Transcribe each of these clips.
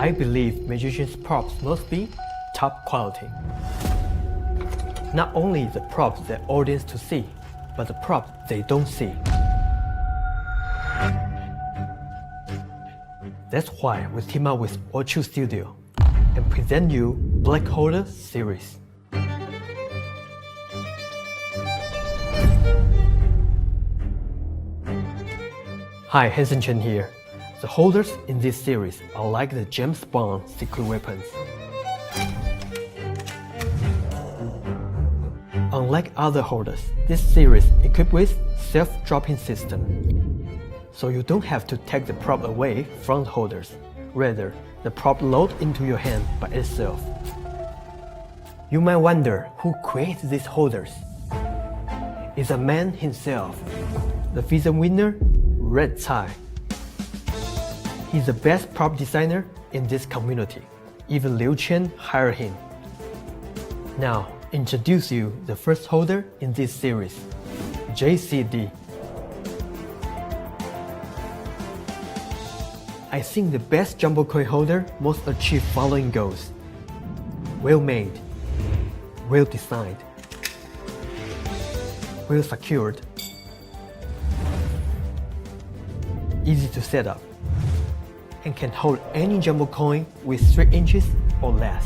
I believe magicians' props must be top quality. Not only the props the audience to see, but the props they don't see. That's why we team up with Ochiu Studio and present you Black Holder series. Hi, Hanson Chien here. The holders in this series are like the James Bond secret weapons. Unlike other holders, this series is equipped with self-dropping system. So you don't have to take the prop away from the holders. Rather, the prop loads into your hand by itself. You might wonder who creates these holders. It's a man himself, the Hanson winner, Red Tie. He's the best prop designer in this community. Even Chien hired him. Now, introduce you the first holder in this series, JCD. I think the best jumbo coin holder must achieve following goals: well made, well designed, well secured, easy to set up, and can hold any jumbo coin with 3 inches or less.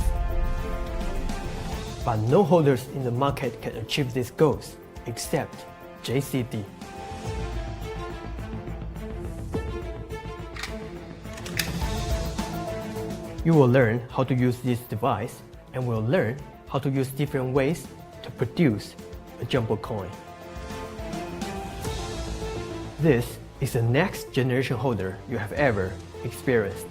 But no holders in the market can achieve these goals except JCD. You will learn how to use this device and will learn how to use different ways to produce a jumbo coin. This is the next generation holder you have ever experienced.